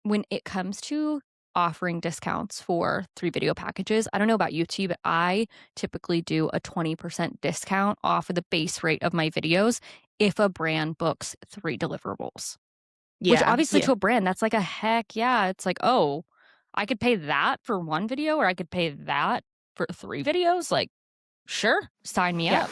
when it comes to offering discounts for 3 video packages, I don't know about you, T, but I typically do a 20% discount off of the base rate of my videos if a brand books 3 deliverables. Which Yeah. obviously Yeah. to a brand, that's like a heck yeah. It's like, "Oh, I could pay that for 1 video or I could pay that for 3 videos?" Like, sure, sign me Yeah. up.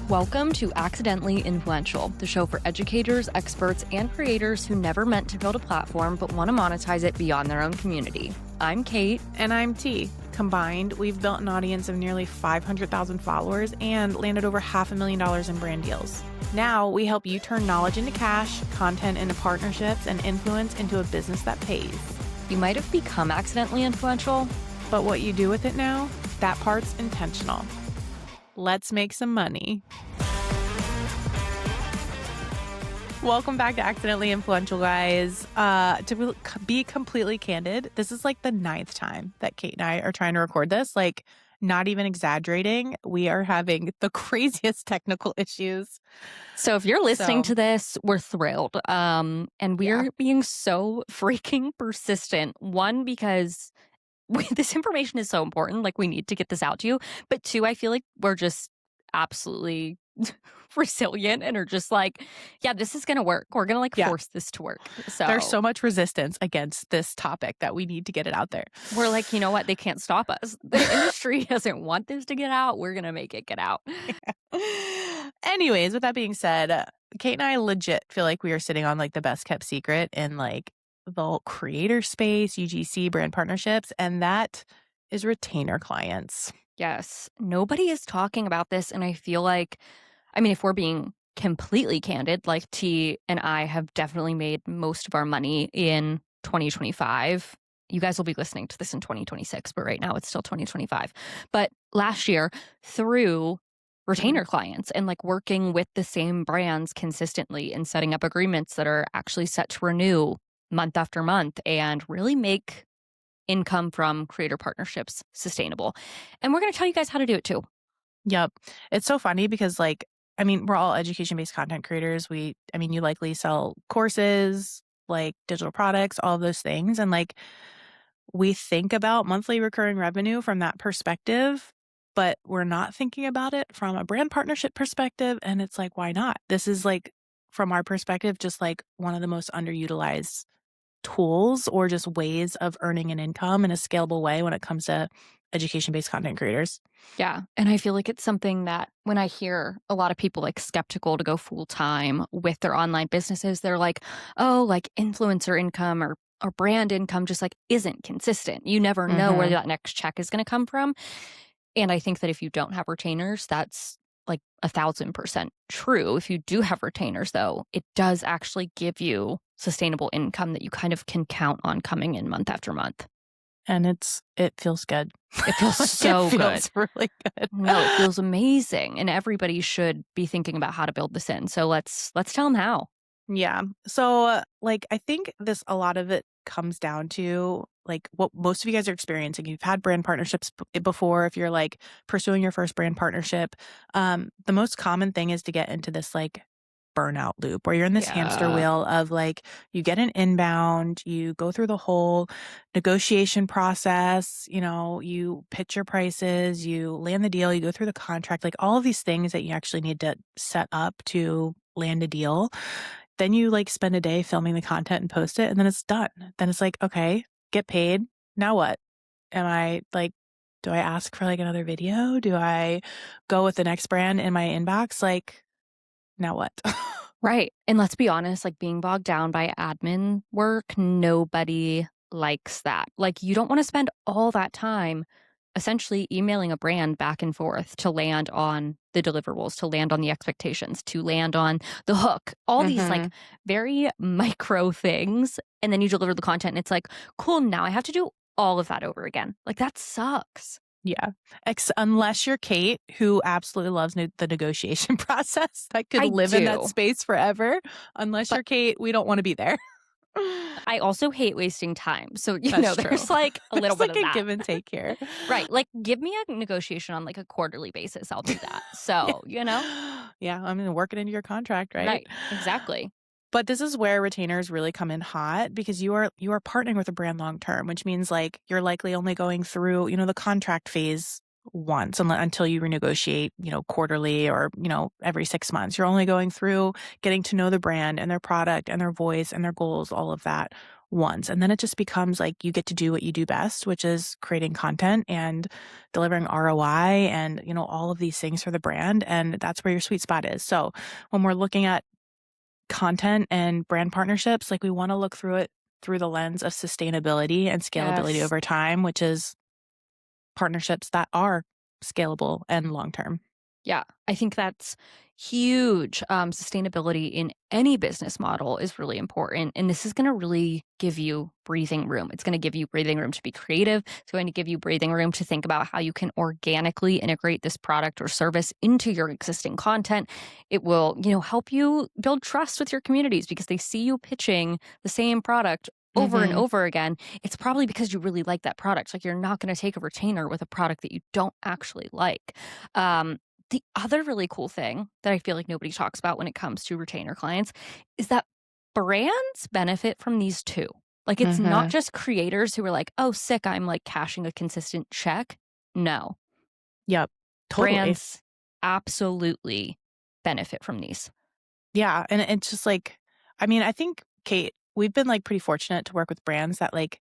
Welcome to Accidentally Influential, the show for educators, experts, and creators who never meant to build a platform but want to monetize it beyond their own community. I'm Kate. And I'm T. Combined, we've built an audience of nearly 500,000 followers and landed over $500,000 in brand deals. Now we help you turn knowledge into cash, content into partnerships, and influence into a business that pays. You might have become accidentally influential, but what you do with it now, that part's intentional. Let's make some money. Welcome back to Accidentally Influential, guys. To be completely candid, this is like the 9th time that Kate and I are trying to record this. Like, not even exaggerating. We are having the craziest technical issues. So if you're listening to this, we're thrilled. And we're being so freaking persistent. One, because this information is so important. Like, we need to get this out to you. But 2, I feel like we're just absolutely resilient and are just like, yeah, this is going to work. We're going to force this to work. So there's so much resistance against this topic that we need to get it out there. We're like, you know what? They can't stop us. The industry doesn't want this to get out. We're going to make it get out. Yeah. Anyways, with that being said, Kate and I legit feel like we are sitting on like the best kept secret in like the creator space, UGC, brand partnerships, and that is retainer clients. Yes. Nobody is talking about this. And I feel like, I mean, if we're being completely candid, like T and I have definitely made most of our money in 2025. You guys will be listening to this in 2026, but right now it's still 2025. But last year, through retainer clients and like working with the same brands consistently and setting up agreements that are actually set to renew month after month and really make income from creator partnerships sustainable. And we're going to tell you guys how to do it too. Yep. It's so funny because like, I mean, we're all education-based content creators. You likely sell courses, like digital products, all of those things. And like, we think about monthly recurring revenue from that perspective, but we're not thinking about it from a brand partnership perspective. And it's like, why not? This is like, from our perspective, just like one of the most underutilized tools or just ways of earning an income in a scalable way when it comes to education-based content creators. Yeah. And I feel like it's something that when I hear a lot of people like skeptical to go full time with their online businesses, they're like, oh, like influencer income or brand income just like isn't consistent. You never know where that next check is going to come from. And I think that if you don't have retainers, that's like 1,000% true. If you do have retainers, though, it does actually give you sustainable income that you kind of can count on coming in month after month. And it feels good. It feels so good. It feels really good. No, it feels amazing. And everybody should be thinking about how to build this in. So let's tell them how. Yeah. So like, I think a lot of it comes down to like what most of you guys are experiencing. You've had brand partnerships before. If you're like pursuing your first brand partnership, the most common thing is to get into this like burnout loop where you're in this hamster wheel of like, you get an inbound, you go through the whole negotiation process, you pitch your prices, you land the deal, you go through the contract, like all of these things that you actually need to set up to land a deal. Then you like spend a day filming the content and post it, and then it's done. Then it's like, okay, get paid. Now what? Am I like, do I ask for like another video? Do I go with the next brand in my inbox? Like, now what? Right. And let's be honest, like being bogged down by admin work, nobody likes that. Like you don't want to spend all that time essentially emailing a brand back and forth to land on the deliverables, to land on the expectations, to land on the hook, all these like very micro things. And then you deliver the content and it's like, cool, now I have to do all of that over again. Like that sucks. Yeah. Unless you're Kate, who absolutely loves the negotiation process, that could live in that space forever. Unless you're Kate, we don't want to be there. I also hate wasting time. So, there's like a little bit of that. Give and take here. Right. Like give me a negotiation on like a quarterly basis. I'll do that. So, Yeah, I'm going to work it into your contract, right? Right. Exactly. But this is where retainers really come in hot because you are partnering with a brand long term, which means, like, you're likely only going through, the contract phase once until you renegotiate, quarterly or, every 6 months. You're only going through getting to know the brand and their product and their voice and their goals, all of that once. And then it just becomes like you get to do what you do best, which is creating content and delivering ROI and, all of these things for the brand. And that's where your sweet spot is. So when we're looking at content and brand partnerships, like, we wanna look through it through the lens of sustainability and scalability Yes. over time, which is partnerships that are scalable and long term. Yeah, I think that's huge. Sustainability in any business model is really important. And this is going to really give you breathing room. It's going to give you breathing room to be creative. It's going to give you breathing room to think about how you can organically integrate this product or service into your existing content. It will, help you build trust with your communities because they see you pitching the same product over and Mhm. over again. It's probably because you really like that product. Like, you're not going to take a retainer with a product that you don't actually like. Um, the other really cool thing that I feel like nobody talks about when it comes to retainer clients is that brands benefit from these too. Like, it's not Mhm. just creators who are like, "Oh, sick, I'm like cashing a consistent check." No, Yep. Totally. brands absolutely benefit from these. Yeah, and it's just like, I mean, I think, Kate, we've been, like, pretty fortunate to work with brands that, like,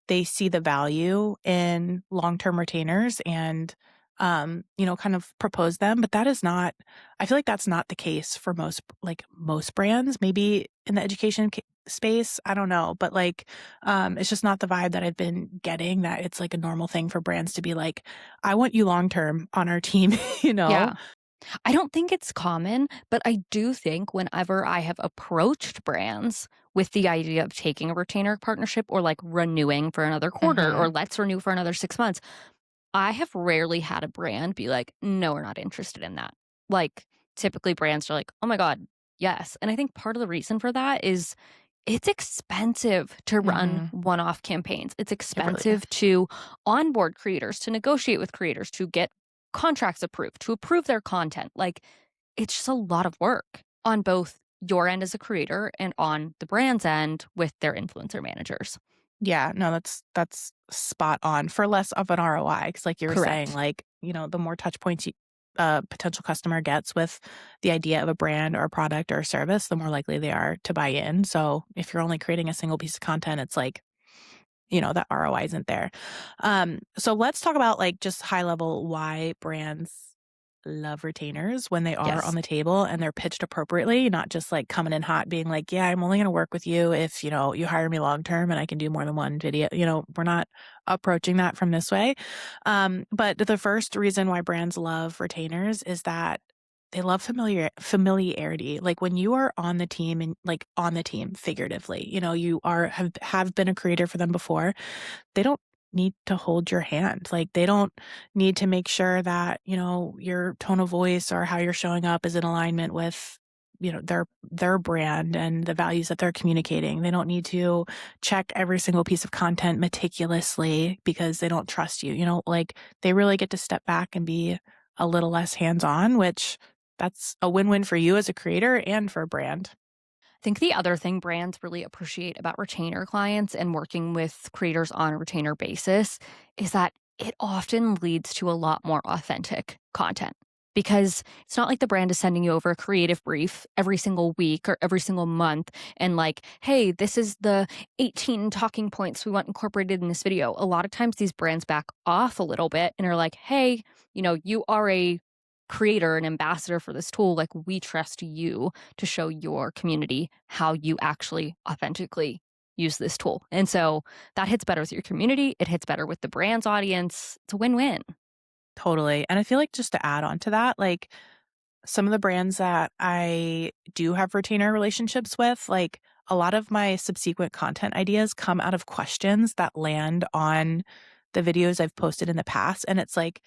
they see the value in long-term retainers and, kind of propose them, but that is not, I feel like that's not the case for most brands, maybe in the education space, I don't know, but, like, it's just not the vibe that I've been getting, that it's, like, a normal thing for brands to be like, "I want you long-term on our team," you know? Yeah. I don't think it's common, but I do think whenever I have approached brands with the idea of taking a retainer partnership or like renewing for another quarter or Mhm. let's renew for another 6 months, I have rarely had a brand be like, "No, we're not interested in that." Like, typically brands are like, "Oh my god, yes." And I think part of the reason for that is it's expensive to run Mhm. one-off campaigns. It's It really expensive is. to onboard creators, to negotiate with creators, to get contracts approved, to approve their content. Like, it's just a lot of work on both your end as a creator and on the brand's end with their influencer managers. Yeah, no, that's spot on for less of an ROI. Because, like you were saying, Correct. like, the more touch points a potential customer gets with the idea of a brand or a product or a service, the more likely they are to buy in. So if you're only creating a single piece of content, it's like, that ROI isn't there. So let's talk about, like, just high level why brands love retainers when they are on Yes. the table and they're pitched appropriately, not just like coming in hot being like, "Yeah, I'm only going to work with you if, you hire me long term and I can do more than one video." We're not approaching that from this way. But the first reason why brands love retainers is that they love familiarity. Like, when you are on the team and, like, on the team figuratively, you have been a creator for them before, they don't need to hold your hand. Like, they don't need to make sure that, your tone of voice or how you're showing up is in alignment with, their brand and the values that they're communicating. They don't need to check every single piece of content meticulously because they don't trust you. Like, they really get to step back and be a little less hands-on, which that's a win-win for you as a creator and for a brand. I think the other thing brands really appreciate about retainer clients and working with creators on a retainer basis is that it often leads to a lot more authentic content because it's not like the brand is sending you over a creative brief every single week or every single month and like, "Hey, this is the 18 talking points we want incorporated in this video." A lot of times these brands back off a little bit and are like, "Hey, you are a creator, an ambassador for this tool. Like, we trust you to show your community how you actually authentically use this tool." And so that hits better with your community. It hits better with the brand's audience. It's a win-win. Totally. And I feel like, just to add on to that, like, some of the brands that I do have retainer relationships with, like, a lot of my subsequent content ideas come out of questions that land on the videos I've posted in the past. And it's like,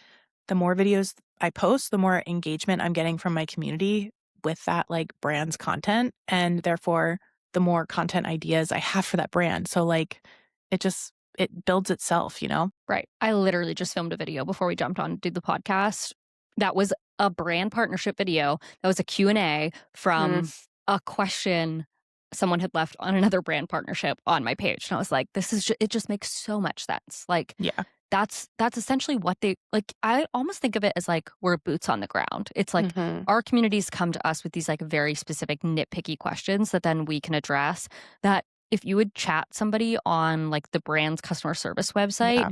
the more videos I post, the more engagement I'm getting from my community with that, like, brand's content. And therefore, the more content ideas I have for that brand. So, like, it builds itself. Right. I literally just filmed a video before we jumped on to do the podcast. That was a brand partnership video. That was a Q&A Mm. from a question someone had left on another brand partnership on my page, and I was like, "This is it just makes so much sense." Like, Yeah. that's essentially what they like, I almost think of it as, like, we're boots on the ground. It's like Mhm. our communities come to us with these, like, very specific nitpicky questions that then we can address, that if you would chat somebody on, like, the brand's customer service website, Yeah.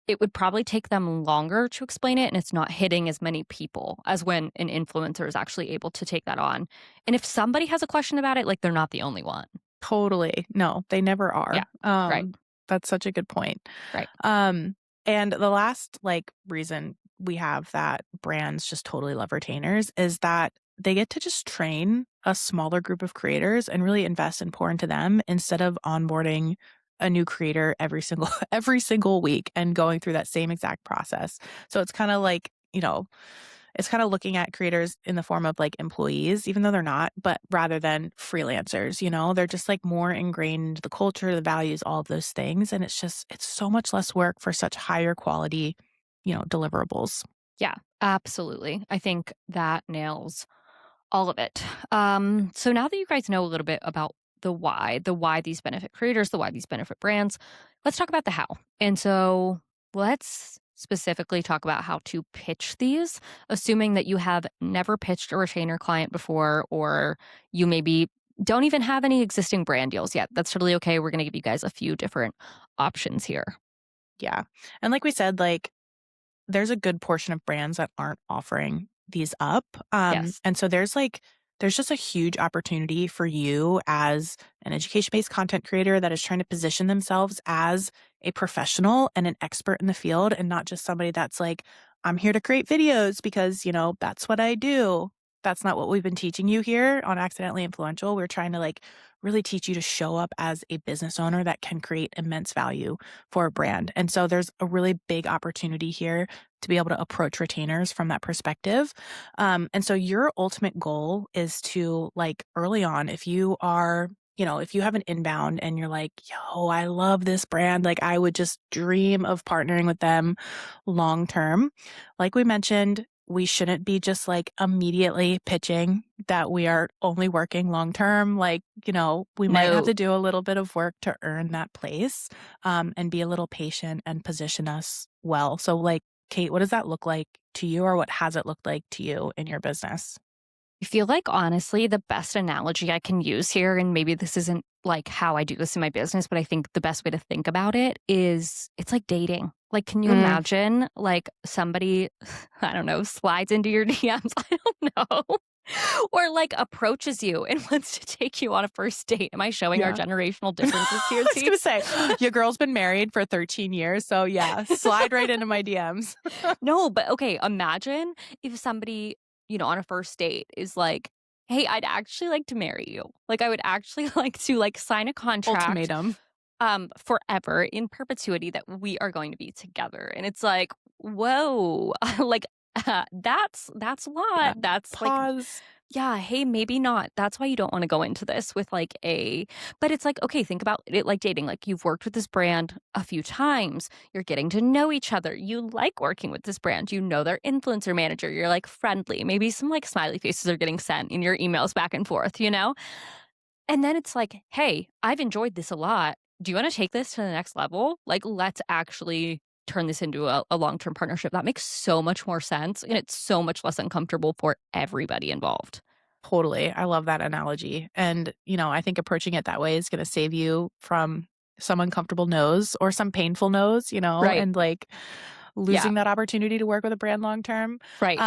it would probably take them longer to explain it, and it's not hitting as many people as when an influencer is actually able to take that on. And if somebody has a question about it, like, they're not the only one. Totally. No, they never Yeah. are. Right. That's such a good point. Right. Um, and the last, like, reason we have that brands just totally love retainers is that they get to just train a smaller group of creators and really invest and pour into them instead of onboarding a new creator every single every single week and going through that same exact process. So it's kind of like, it's kind of looking at creators in the form of like employees, even though they're not, but rather than freelancers, they're just like more ingrained into the culture, the values, all of those things. And it's so much less work for such higher quality, deliverables. Yeah, absolutely. I think that nails all of it. So now that you guys know a little bit about the why these benefit creators, the why these benefit brands, let's talk about the how. And so let's specifically talk about how to pitch these, assuming that you have never pitched a retainer client before, or you maybe don't even have any existing brand deals yet. That's totally okay. We're going to give you guys a few different options here. Yeah. And like we said, like there's a good portion of brands that aren't offering these up. Yes. And so there's just a huge opportunity for you as an education-based content creator that is trying to position themselves as a professional and an expert in the field and not just somebody that's like, I'm here to create videos because, that's what I do. That's not what we've been teaching you here on Accidentally Influential. We're trying to like really teach you to show up as a business owner that can create immense value for a brand. And so there's a really big opportunity here to be able to approach retainers from that perspective. And so your ultimate goal is to like early on, if you are, if you have an inbound and you're like, yo, I love this brand, like I would just dream of partnering with them long term. Like we mentioned, we shouldn't be just like immediately pitching that we are only working long term. Like, we might have No. to do a little bit of work to earn that place, and be a little patient and position us well. So, like, Kate, what does that look like to you, or what has it looked like to you in your business? I feel like honestly, the best analogy I can use here, and maybe this isn't like how I do this in my business, but I think the best way to think about it is it's like dating. Like, can you Mm, imagine like somebody, I don't know, slides into your DMs? I don't know. Or like approaches you and wants to take you on a first date. Am I showing our yeah. generational differences here, I was T? gonna say, your girl's been married for 13 years, so yeah, slide right into my DMs. No, but okay, imagine if somebody, on a first date is like, "Hey, I'd actually like to marry you. Like, I would actually like to, like, sign a contract, Ultimatum. forever in perpetuity that we are going to be together." And it's like, "Whoa." Like, that's a Yeah. lot. That's like Pause. yeah, hey, maybe not. That's why you don't wanna go into this with, like, but it's like, okay, think about it like dating, like, you've worked with this brand a few times, you're getting to know each other, you like working with this brand, you know their influencer manager, you're, like, friendly, maybe some, like, smiley faces are getting sent in your emails back and forth, you know? And then it's like, "Hey, I've enjoyed this a lot. Do you wanna take this to the next level? Like, let's actually turn this into a long-term partnership." That makes so much more sense, and it's so much less uncomfortable for everybody involved. Totally. I love that analogy. And, I think approaching it that way is going to save you from some uncomfortable no's or some painful no's, Right. and like Yeah. losing that opportunity to work with a brand long term. Right.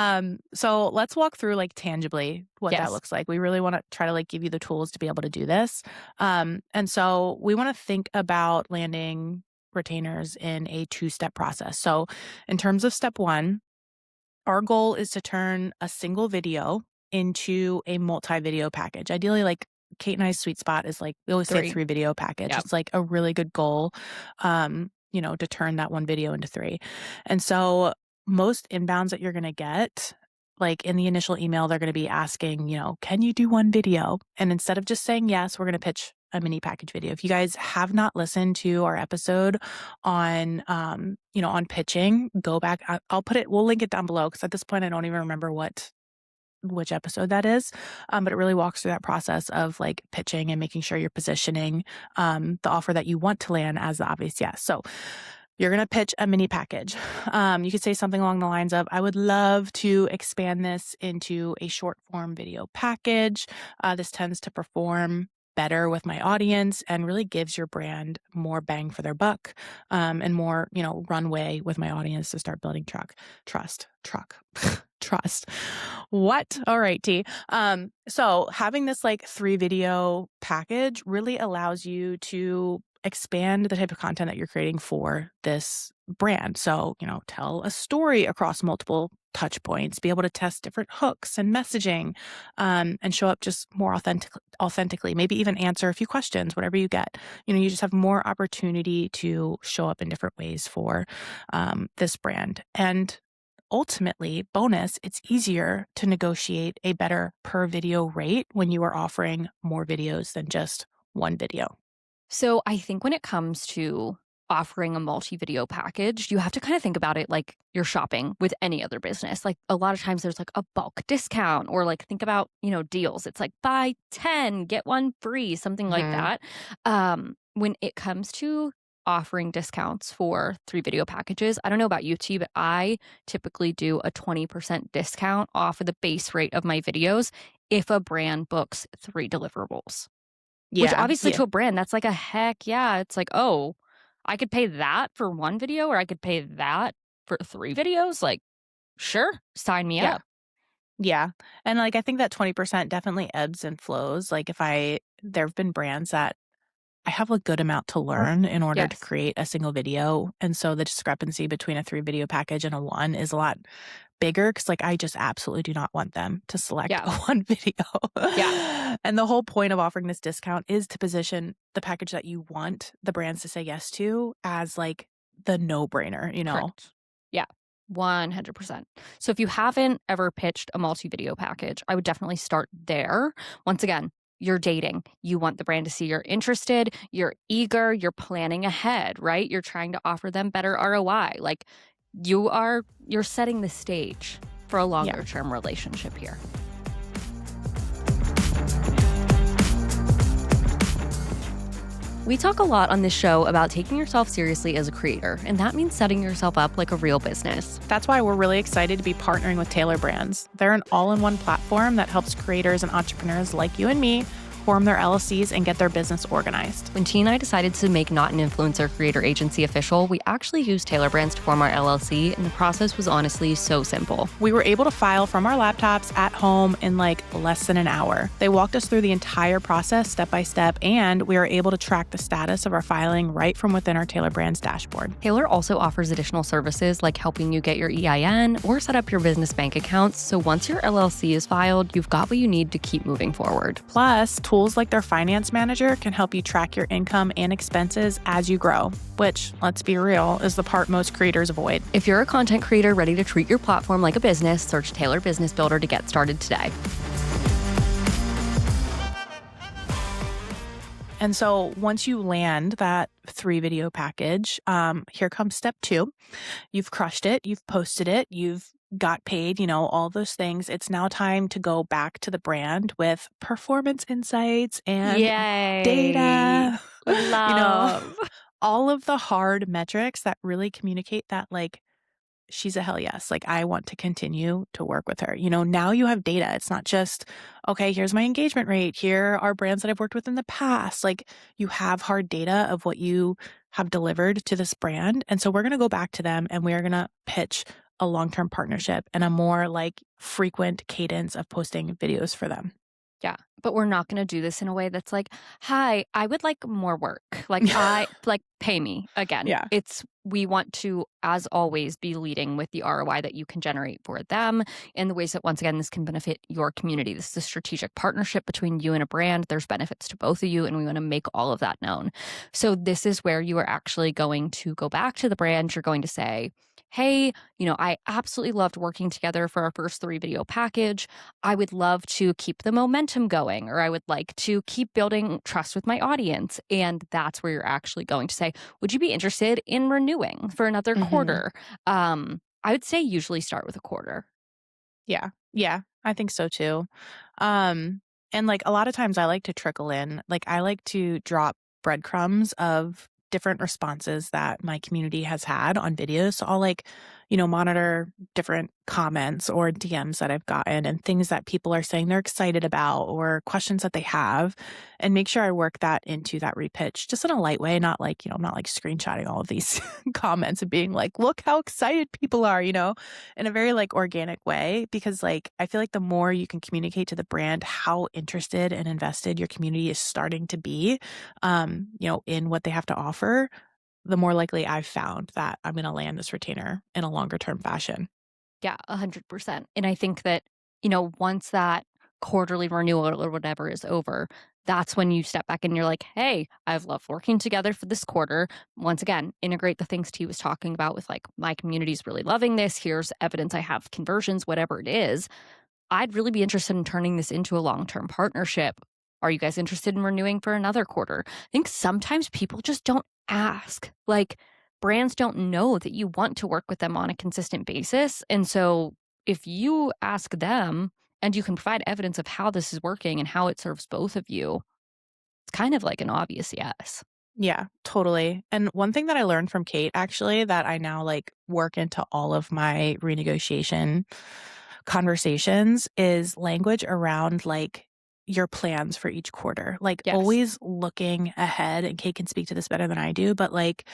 So let's walk through like tangibly what that Yes. looks like. We really want to try to like give you the tools to be able to do this. And so we want to think about landing retainers in a two-step process. So in terms of step one, our goal is to turn a single video into a multi-video package. Ideally, like Kate and I's sweet spot is like we always say 3. 3 video package. Yep. It's like a really good goal, to turn that one video into three. And so most inbounds that you're gonna get, like in the initial email, they're gonna be asking, can you do one video? And instead of just saying yes, we're gonna pitch a mini package video. If you guys have not listened to our episode on on pitching, go back. I'll put it, we'll link it down below because at this point I don't even remember what which episode that is, but it really walks through that process of like pitching and making sure you're positioning the offer that you want to land as the obvious yes. So you're going to pitch a mini package. You could say something along the lines of, I would love to expand this into a short form video package. This tends to perform better with my audience and really gives your brand more bang for their buck, and more, runway with my audience to start building trust. What? All right, T. So having this like 3 video package really allows you to expand the type of content that you're creating for this brand. So, tell a story across multiple touch points, be able to test different hooks and messaging, and show up just more authentically, maybe even answer a few questions, whatever you get. You just have more opportunity to show up in different ways for this brand. And ultimately, bonus, it's easier to negotiate a better per video rate when you are offering more videos than just one video. So I think when it comes to offering a multi-video package, you have to kind of think about it like you're shopping with any other business. Like a lot of times there's like a bulk discount or like think about, deals. It's like buy 10, get one free, something like Mhm. that. When it comes to offering discounts for 3 video packages, I don't know about you, T, but I typically do a 20% discount off of the base rate of my videos if a brand books 3 deliverables. Which Yeah, obviously yeah, to a brand, that's like a heck yeah. It's like, "Oh, I could pay that for 1 video or I could pay that for 3 videos?" Like, sure, sign me yeah, up. yeah, and, like, I think that 20% definitely ebbs and flows, like, there have been brands that I have a good amount to learn in order to Yes. create a single video, and so the discrepancy between a 3 video package and a 1 is a lot bigger because, like, I just absolutely do not want them to select Yeah. a 1 video. Yeah. And the whole point of offering this discount is to position the package that you want the brands to say yes to as, like, the no-brainer? Correct. Yeah. 100%. So if you haven't ever pitched a multi-video package, I would definitely start there. Once again, you're dating. You want the brand to see you're interested, you're eager, you're planning ahead, right? You're trying to offer them better ROI. Like you're setting the stage for a Yeah. longer term relationship here. We talk a lot on this show about taking yourself seriously as a creator, and that means setting yourself up like a real business. That's why we're really excited to be partnering with Taylor Brands. They're an all-in-one platform that helps creators and entrepreneurs like you and me form their LLCs and get their business organized. When T and I decided to make Not an Influencer Creator Agency official, we actually used Taylor Brands to form our LLC, and the process was honestly so simple. We were able to file from our laptops at home in like less than an hour. They walked us through the entire process step by step, and we were able to track the status of our filing right from within our Taylor Brands dashboard. Taylor also offers additional services like helping you get your EIN or set up your business bank accounts, so once your LLC is filed, you've got what you need to keep moving forward. Plus, tools like their finance manager can help you track your income and expenses as you grow, which, let's be real, is the part most creators avoid. If you're a content creator ready to treat your platform like a business, search Taylor Business Builder to get started today. And so once you land that 3 video package, here comes step 2. You've crushed it. You've posted it. You've got paid, all those things. It's now time to go back to the brand with performance insights and Yay! data, you know, Love. all of the hard metrics that really communicate that, like, she's a hell yes. Like, I want to continue to work with her. Now you have data. It's not just, okay, here's my engagement rate. Here are brands that I've worked with in the past. Like, you have hard data of what you have delivered to this brand. And so we're going to go back to them and we are going to pitch a long-term partnership and a more like frequent cadence of posting videos for them. Yeah, but we're not gonna do this in a way that's like, "Hi, I would like more work." Like, pay me again. Yeah. We want to, as always, be leading with the ROI that you can generate for them in the ways that, once again, this can benefit your community. This is a strategic partnership between you and a brand. There's benefits to both of you, and we want to make all of that known. So this is where you are actually going to go back to the brand. You're going to say, "Hey, I absolutely loved working together for our first 3 video package. I would love to keep the momentum going, or I would like to keep building trust with my audience." And that's where you're actually going to say, would you be interested in renewing for another Hmm. quarter? I would say usually start with a quarter. Yeah. Yeah, I think so too. Um, and, like, a lot of times I like to trickle in, like, I like to drop breadcrumbs of different responses that my community has had on videos. So I'll, like, monitor different comments or DMs that I've gotten and things that people are saying they're excited about or questions that they have, and make sure I work that into that repitch just in a light way, not like, I'm not like screenshotting all of these comments and being like, "Look how excited people are," in a very like organic way, because like I feel like the more you can communicate to the brand how interested and invested your community is starting to be in what they have to offer, the more likely I've found that I'm going to land this retainer in a longer term fashion. Yeah, 100%. And I think that, once that quarterly renewal or whatever is over, that's when you step back and you're like, hey, I've loved working together for this quarter. Once again, integrate the things T was talking about with like, my community's really loving this. Here's evidence I have conversions, whatever it is. I'd really be interested in turning this into a long-term partnership. Are you guys interested in renewing for another quarter? I think sometimes people just don't ask. Like, brands don't know that you want to work with them on a consistent basis. And so if you ask them and you can provide evidence of how this is working and how it serves both of you, it's kind of like an obvious yes. Yeah, totally. And one thing that I learned from Kate actually that I now like work into all of my renegotiation conversations is language around like your plans for each quarter. Like Yes. always looking ahead, and Kate can speak to this better than I do, but like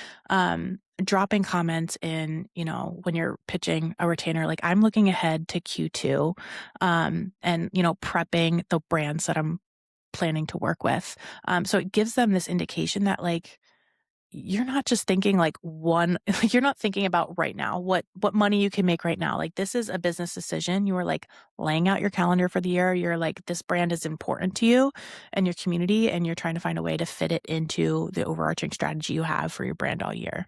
dropping comments in, when you're pitching a retainer, like I'm looking ahead to Q2 and prepping the brands that I'm planning to work with. So it gives them this indication that like you're not just thinking like one like you're not thinking about right now what money you can make right now. Like this is a business decision. You are like laying out your calendar for the year. You're like this brand is important to you and your community, and you're trying to find a way to fit it into the overarching strategy you have for your brand all year.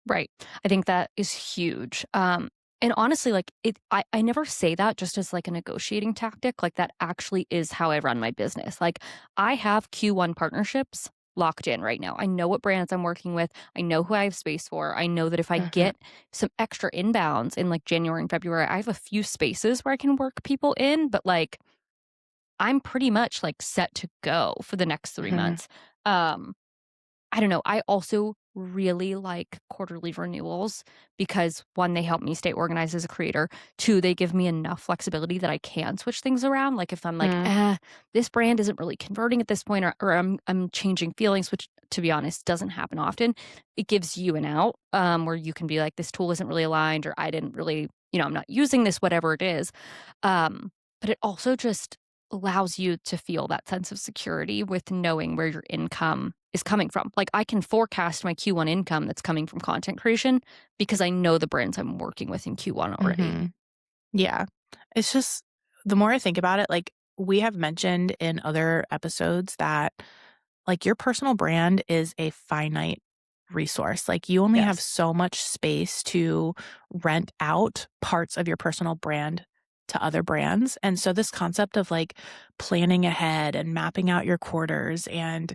Right. I think that is huge. And honestly, like I never say that just as like a negotiating tactic. Like that actually is how I run my business. Like I have Q1 partnerships locked in right now. I know what brands I'm working with. I know who I have space for. I know that if I Mhm. get some extra inbounds in like January and February, I have a few spaces where I can work people in, but like I'm pretty much like set to go for the next 3 Mhm. months. Um I don't know. I also really like quarterly renewals because one, they help me stay organized as a creator. Two, they give me enough flexibility that I can switch things around. Like if I'm like, Mm. this brand isn't really converting at this point, or I'm changing feelings, which to be honest doesn't happen often. It gives you an out where you can be like, this tool isn't really aligned, or I didn't really, I'm not using this, whatever it is. But it also just allows you to feel that sense of security with knowing where your income is coming from. Like I can forecast my Q1 income that's coming from content creation because I know the brands I'm working with in Q1 already. Mhm. Yeah. It's just the more I think about it, like we have mentioned in other episodes that like your personal brand is a finite resource. Like you only have Yes. so much space to rent out parts of your personal brand to other brands. And so this concept of like planning ahead and mapping out your quarters and,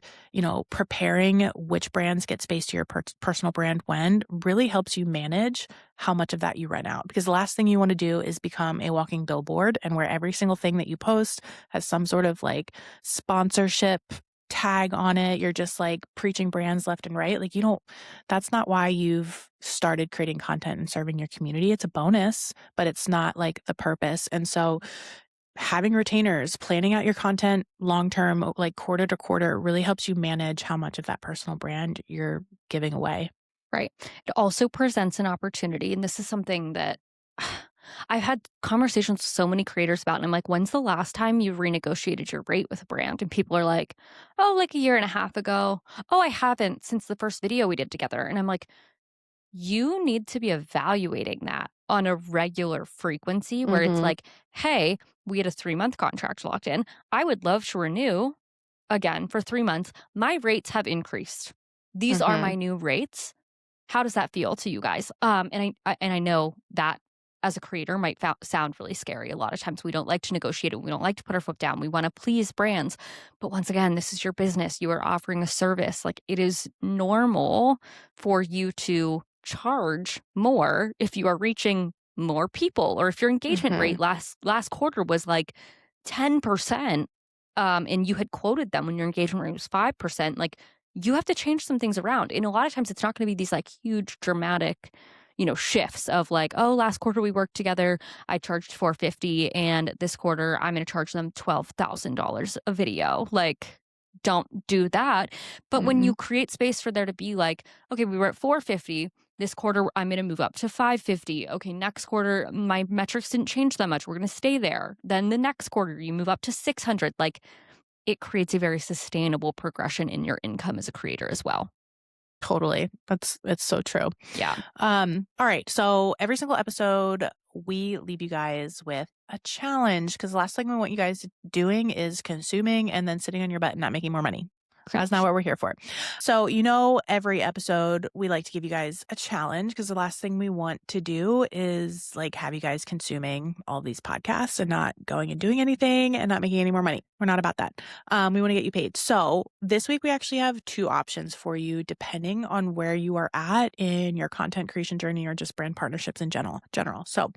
preparing which brands get space to your personal brand when really helps you manage how much of that you rent out. Because the last thing you want to do is become a walking billboard and where every single thing that you post has some sort of like sponsorship tag on it. You're just like preaching brands left and right. Like, that's not why you've started creating content and serving your community. It's a bonus, but it's not like the purpose. And so, having retainers, planning out your content long term, like quarter to quarter, really helps you manage how much of that personal brand you're giving away. Right. It also presents an opportunity. And this is something that I've had conversations with so many creators about. And I'm like, when's the last time you renegotiated your rate with a brand? And people are like, oh, like a year and a half ago. Oh, I haven't since the first video we did together. And I'm like, you need to be evaluating that on a regular frequency where it's Mhm. like, hey, we had a 3-month contract locked in. I would love to renew again for 3 months. My rates have increased. These are my Mhm. new rates. How does that feel to you guys? And I know that as a creator might sound really scary. A lot of times we don't like to negotiate it. We don't like to put our foot down. We want to please brands. But once again, this is your business. You are offering a service. Like it is normal for you to charge more if you are reaching more people. Or if your engagement Mhm. rate last quarter was like 10%, and you had quoted them when your engagement rate was 5%, like you have to change some things around. And a lot of times it's not going to be these like huge dramatic, shifts of like, oh, last quarter we worked together, I charged 450, and this quarter I'm going to charge them $12,000 a video. Like, don't do that. But when Mm-mm. you create space for there to be like, okay, we were at 450. This quarter, I'm going to move up to 550. Okay, next quarter, my metrics didn't change that much. We're going to stay there. Then the next quarter, you move up to 600. Like, it creates a very sustainable progression in your income as a creator as well. Totally. It's so true. Yeah. All right. So every single episode, we leave you guys with a challenge because the last thing we want you guys doing is consuming and then sitting on your butt and not making more money. That's not what we're here for. So, every episode we like to give you guys a challenge because the last thing we want to do is like have you guys consuming all these podcasts and not going and doing anything and not making any more money. We're not about that. We want to get you paid. So this week we actually have two options for you depending on where you are at in your content creation journey or just brand partnerships in general. So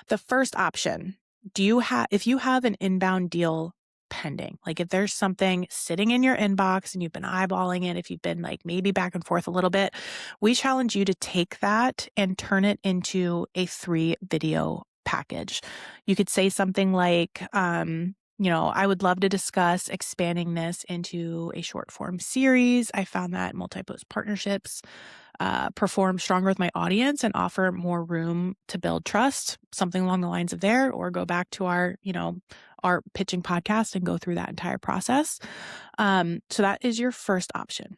the first option, if you have an inbound deal pending, like if there's something sitting in your inbox and you've been eyeballing it, if you've been like maybe back and forth a little bit, we challenge you to take that and turn it into a 3-video package. You could say something like, I would love to discuss expanding this into a short form series. I found that multi-post partnerships perform stronger with my audience and offer more room to build trust, something along the lines of there, or go back to our pitching podcast and go through that entire process. So that is your first option.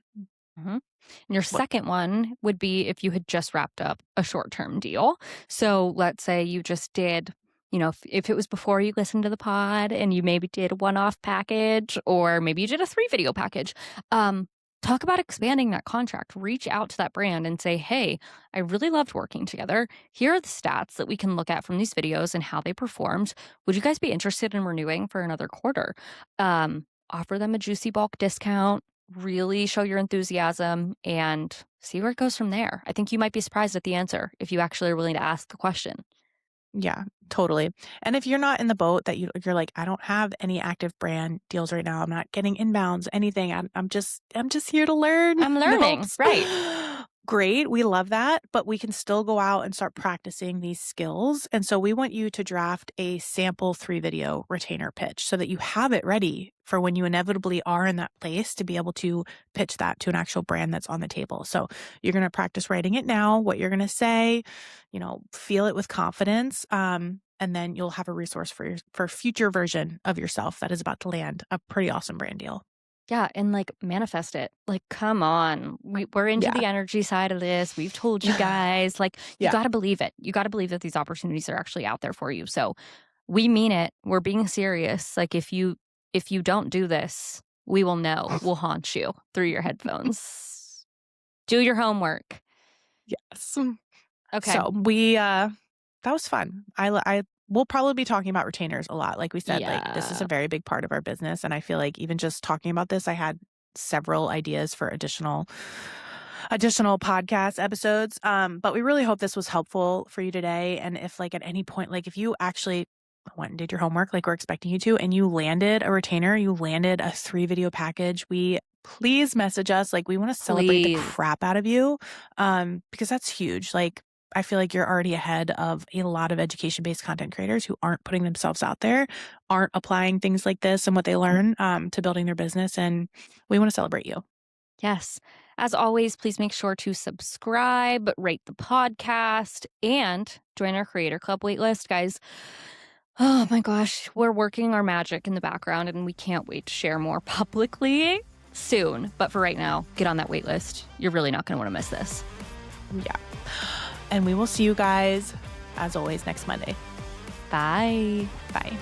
Mm-hmm. And your second one would be if you had just wrapped up a short-term deal. So let's say you just did, if it was before you listened to the pod and you maybe did a one-off package, or maybe you did a 3-video package. Talk about expanding that contract. Reach out to that brand and say, hey, I really loved working together. Here are the stats that we can look at from these videos and how they performed. Would you guys be interested in renewing for another quarter? Offer them a juicy bulk discount, really show your enthusiasm, and see where it goes from there. I think you might be surprised at the answer if you actually are willing to ask the question. Yeah, totally. And if you're not in the boat that you're like, I don't have any active brand deals right now. I'm not getting inbounds, anything. I'm just here to learn. I'm learning, Nope. right. Great. We love that, but we can still go out and start practicing these skills. And so we want you to draft a sample 3-video retainer pitch so that you have it ready for when you inevitably are in that place to be able to pitch that to an actual brand that's on the table. So you're going to practice writing it now, what you're going to say, feel it with confidence. And then you'll have a resource for future version of yourself that is about to land a pretty awesome brand deal. Yeah, and like manifest it. Like, come on. We're into the energy side of this. We've told you guys, like, you got to believe it. You got to believe that these opportunities are actually out there for you. So we mean it. We're being serious. Like, if you don't do this, we will know. We'll haunt you through your headphones. Do your homework. Yes. Okay. So that was fun. We'll probably be talking about retainers a lot. Like we said, like this is a very big part of our business. And I feel like even just talking about this, I had several ideas for additional podcast episodes. But we really hope this was helpful for you today. And if like at any point, like if you actually went and did your homework, like we're expecting you to, and you landed a retainer, you landed a 3-video package, please message us. Like we want to celebrate the crap out of you. Because that's huge. Like, I feel like you're already ahead of a lot of education-based content creators who aren't putting themselves out there, aren't applying things like this and what they learn to building their business. And we want to celebrate you. Yes. As always, please make sure to subscribe, rate the podcast, and join our Creator Club waitlist, guys. Oh my gosh, we're working our magic in the background and we can't wait to share more publicly soon. But for right now, get on that waitlist. You're really not going to want to miss this. Yeah. And we will see you guys, as always, next Monday. Bye. Bye.